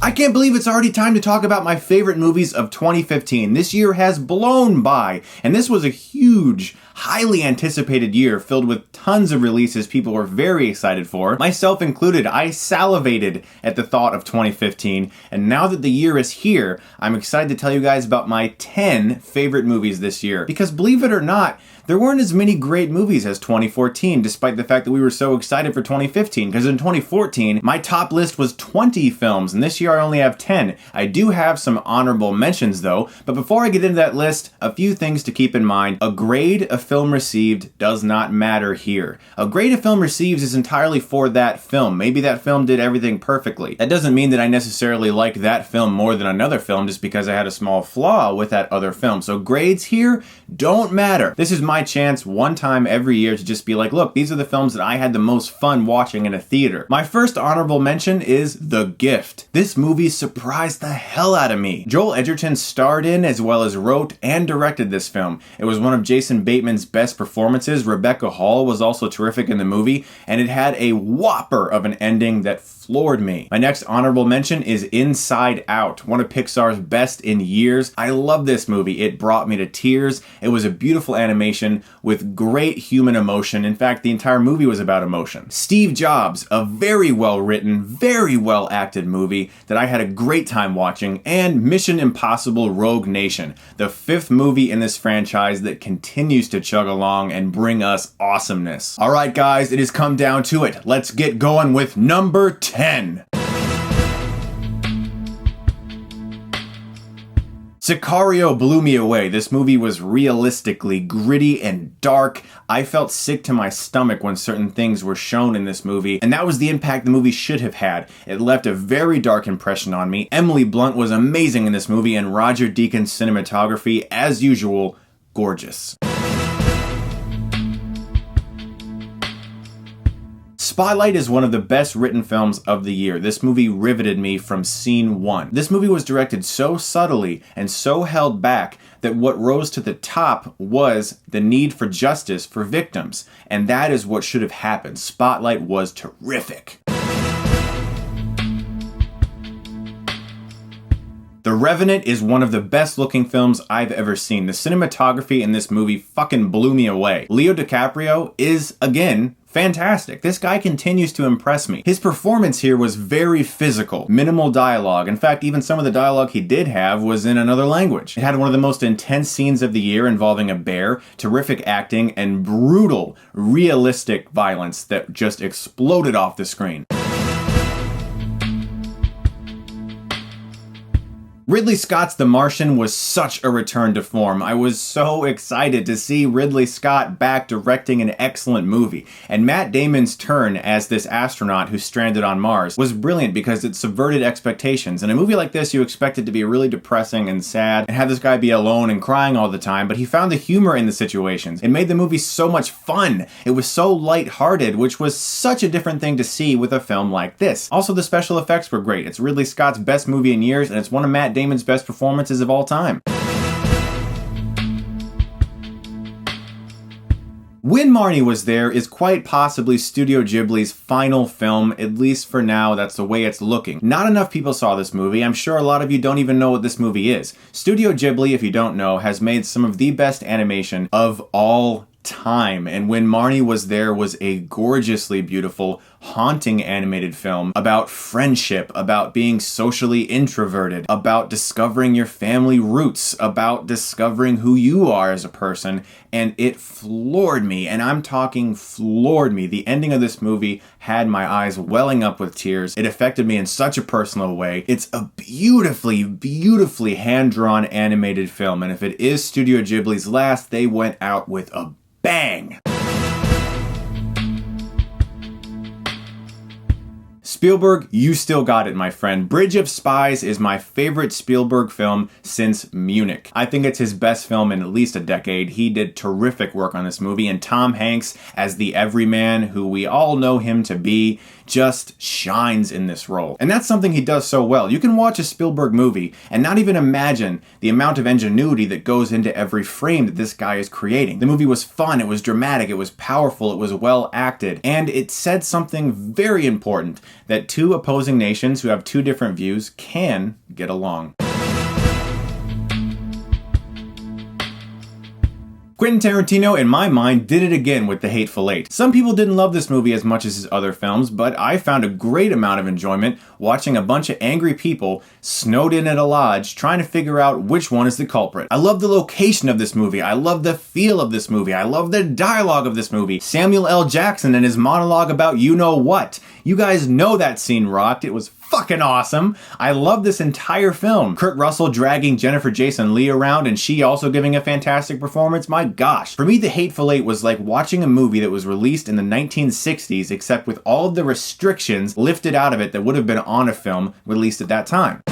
I can't believe it's already time to talk about my favorite movies of 2015. This year has blown by, and this was a huge, highly anticipated year filled with tons of releases people were very excited for. Myself included, I salivated at the thought of 2015, and now that the year is here, I'm excited to tell you guys about my 10 favorite movies this year. Because believe it or not, there weren't as many great movies as 2014, despite the fact that we were so excited for 2015, because in 2014, my top list was 20 films, and this year I only have 10. I do have some honorable mentions though, but before I get into that list, a few things to keep in mind. A grade a film received does not matter here. A grade a film receives is entirely for that film. Maybe that film did everything perfectly. That doesn't mean that I necessarily like that film more than another film just because I had a small flaw with that other film. So grades here don't matter. This is my chance one time every year to just be like, look, these are the films that I had the most fun watching in a theater. My first honorable mention is The Gift. This movie surprised the hell out of me. Joel Edgerton starred in as well as wrote and directed this film. It was one of Jason Bateman's best performances. Rebecca Hall was also terrific in the movie, and it had a whopper of an ending that floored me. My next honorable mention is Inside Out, one of Pixar's best in years. I love this movie. It brought me to tears. It was a beautiful animation with great human emotion. In fact, the entire movie was about emotion. Steve Jobs, a very well written, very well acted movie that I had a great time watching, and Mission Impossible Rogue Nation, the 5th movie in this franchise that continues to chug along and bring us awesomeness. All right, guys, it has come down to it. Let's get going with number 10. Sicario blew me away. This movie was realistically gritty and dark. I felt sick to my stomach when certain things were shown in this movie, and that was the impact the movie should have had. It left a very dark impression on me. Emily Blunt was amazing in this movie, and Roger Deakins' cinematography, as usual, gorgeous. Spotlight is one of the best written films of the year. This movie riveted me from scene one. This movie was directed so subtly and so held back that what rose to the top was the need for justice for victims. And that is what should have happened. Spotlight was terrific. The Revenant is one of the best looking films I've ever seen. The cinematography in this movie fucking blew me away. Leo DiCaprio is, again, fantastic. This guy continues to impress me. His performance here was very physical, minimal dialogue. In fact, even some of the dialogue he did have was in another language. It had one of the most intense scenes of the year involving a bear, terrific acting, and brutal, realistic violence that just exploded off the screen. Ridley Scott's The Martian was such a return to form. I was so excited to see Ridley Scott back directing an excellent movie. And Matt Damon's turn as this astronaut who's stranded on Mars was brilliant because it subverted expectations. In a movie like this, you expect it to be really depressing and sad and have this guy be alone and crying all the time, but he found the humor in the situations. It made the movie so much fun. It was so lighthearted, which was such a different thing to see with a film like this. Also, the special effects were great. It's Ridley Scott's best movie in years, and it's one of Matt Damon's best performances of all time. When Marnie Was There is quite possibly Studio Ghibli's final film, at least for now. That's the way it's looking. Not enough people saw this movie. I'm sure a lot of you don't even know what this movie is. Studio Ghibli, if you don't know, has made some of the best animation of all time, and When Marnie Was There was a gorgeously beautiful, haunting animated film about friendship, about being socially introverted, about discovering your family roots, about discovering who you are as a person, and it floored me, and I'm talking floored me. The ending of this movie had my eyes welling up with tears. It affected me in such a personal way. It's a beautifully, beautifully hand-drawn animated film, and if it is Studio Ghibli's last, they went out with a bang! Spielberg, you still got it, my friend. Bridge of Spies is my favorite Spielberg film since Munich. I think it's his best film in at least a decade. He did terrific work on this movie, and Tom Hanks as the everyman who we all know him to be just shines in this role. And that's something he does so well. You can watch a Spielberg movie and not even imagine the amount of ingenuity that goes into every frame that this guy is creating. The movie was fun, it was dramatic, it was powerful, it was well acted, and it said something very important, that two opposing nations who have two different views can get along. Quentin Tarantino, in my mind, did it again with The Hateful Eight. Some people didn't love this movie as much as his other films, but I found a great amount of enjoyment watching a bunch of angry people snowed in at a lodge trying to figure out which one is the culprit. I love the location of this movie. I love the feel of this movie. I love the dialogue of this movie. Samuel L. Jackson and his monologue about you-know-what. You guys know that scene rocked. It was fucking awesome. I love this entire film. Kurt Russell dragging Jennifer Jason Leigh around and she also giving a fantastic performance. My gosh. For me, The Hateful Eight was like watching a movie that was released in the 1960s, except with all of the restrictions lifted out of it that would have been on a film released at that time.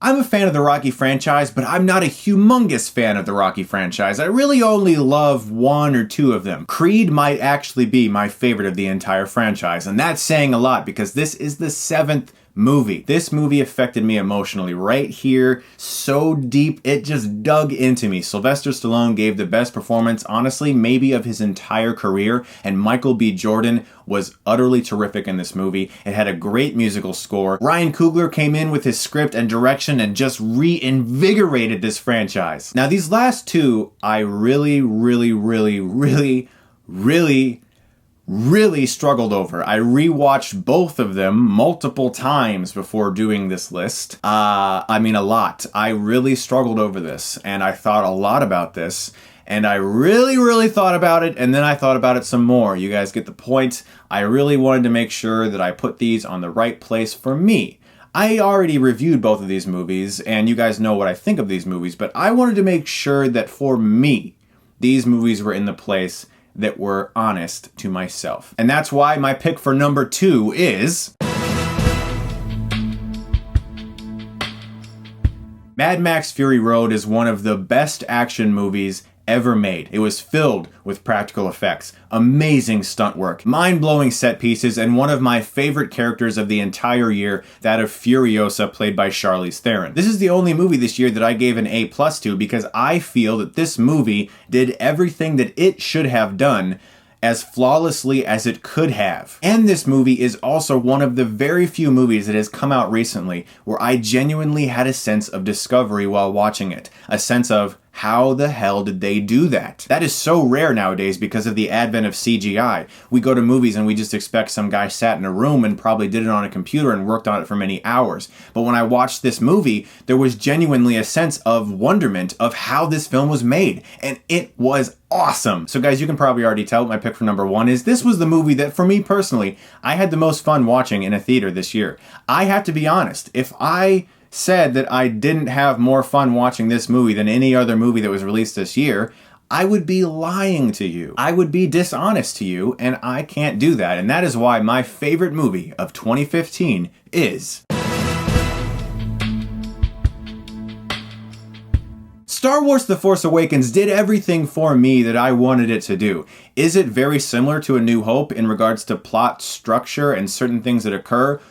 I'm a fan of the Rocky franchise, but I'm not a humongous fan of the Rocky franchise. I really only love one or two of them. Creed might actually be my favorite of the entire franchise, and that's saying a lot because this is the 7th movie. This movie affected me emotionally right here, so deep, it just dug into me. Sylvester Stallone gave the best performance, honestly, maybe of his entire career, and Michael B. Jordan was utterly terrific in this movie. It had a great musical score. Ryan Coogler came in with his script and direction and just reinvigorated this franchise. Now, these last two, I really struggled over. I rewatched both of them multiple times before doing this list. A lot. I really struggled over this, and I thought a lot about this, and I really thought about it, and then I thought about it some more. You guys get the point. I really wanted to make sure that I put these on the right place for me. I already reviewed both of these movies, and you guys know what I think of these movies, but I wanted to make sure that for me, these movies were in the place that were honest to myself. And that's why my pick for number 2 is Mad Max Fury Road is one of the best action movies ever made. It was filled with practical effects, amazing stunt work, mind-blowing set pieces, and one of my favorite characters of the entire year, that of Furiosa, played by Charlize Theron. This is the only movie this year that I gave an A+ to because I feel that this movie did everything that it should have done as flawlessly as it could have. And this movie is also one of the very few movies that has come out recently where I genuinely had a sense of discovery while watching it. A sense of, how the hell did they do that? That is so rare nowadays because of the advent of CGI. We go to movies and we just expect some guy sat in a room and probably did it on a computer and worked on it for many hours. But when I watched this movie, there was genuinely a sense of wonderment of how this film was made. And it was awesome. So guys, you can probably already tell what my pick for number 1 is. This was the movie that, for me personally, I had the most fun watching in a theater this year. I have to be honest. If I said that I didn't have more fun watching this movie than any other movie that was released this year, I would be lying to you. I would be dishonest to you, and I can't do that. And that is why my favorite movie of 2015 is Star Wars The Force Awakens did everything for me that I wanted it to do. Is it very similar to A New Hope in regards to plot structure and certain things that occur?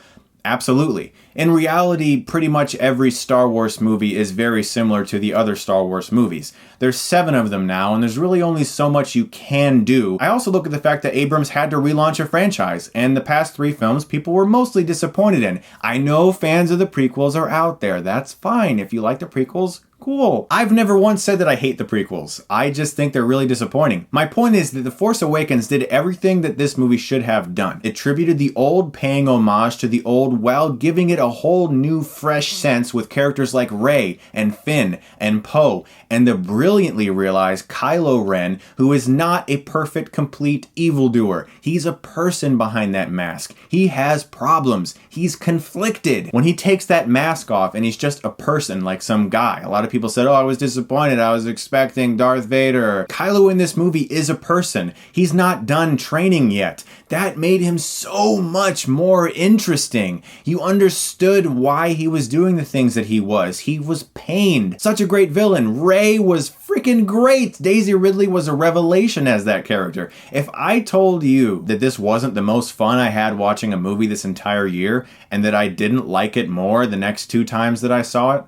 Absolutely. In reality, pretty much every Star Wars movie is very similar to the other Star Wars movies. There's 7 of them now, and there's really only so much you can do. I also look at the fact that Abrams had to relaunch a franchise, and the past 3 films people were mostly disappointed in. I know fans of the prequels are out there. That's fine. If you like the prequels, cool. I've never once said that I hate the prequels. I just think they're really disappointing. My point is that The Force Awakens did everything that this movie should have done. It tributed the old, paying homage to the old while giving it a whole new, fresh sense with characters like Rey and Finn and Poe and the brilliantly realized Kylo Ren, who is not a perfect, complete evildoer. He's a person behind that mask. He has problems. He's conflicted. When he takes that mask off and he's just a person like some guy, a lot of people said, oh, I was disappointed. I was expecting Darth Vader. Kylo in this movie is a person. He's not done training yet. That made him so much more interesting. You understood why he was doing the things that he was. He was pained. Such a great villain. Rey was freaking great. Daisy Ridley was a revelation as that character. If I told you that this wasn't the most fun I had watching a movie this entire year and that I didn't like it more the next 2 times that I saw it,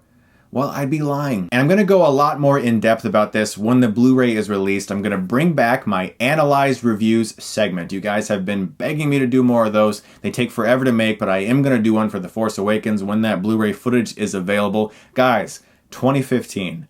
Well, I'd be lying. And I'm going to go a lot more in depth about this when the Blu-ray is released. I'm going to bring back my Analyzed Reviews segment. You guys have been begging me to do more of those. They take forever to make, but I am going to do one for The Force Awakens when that Blu-ray footage is available. Guys, 2015.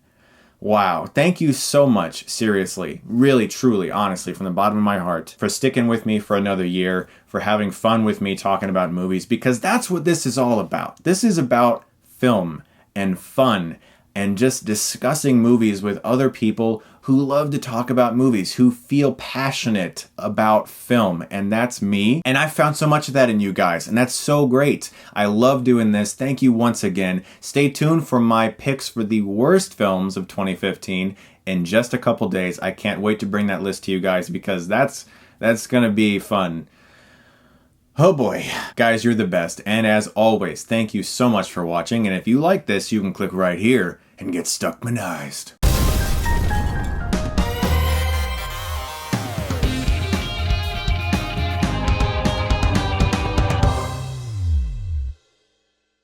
Wow. Thank you so much, seriously, really, truly, honestly, from the bottom of my heart, for sticking with me for another year, for having fun with me talking about movies, because that's what this is all about. This is about film and fun and just discussing movies with other people who love to talk about movies, who feel passionate about film, and that's me. And I found so much of that in you guys, and that's so great. I love doing this. Thank you once again. Stay tuned for my picks for the worst films of 2015 in just a couple days. I can't wait to bring that list to you guys because that's gonna be fun. Oh boy. Guys, you're the best. And as always, thank you so much for watching. And if you like this, you can click right here and get Stuckmanized.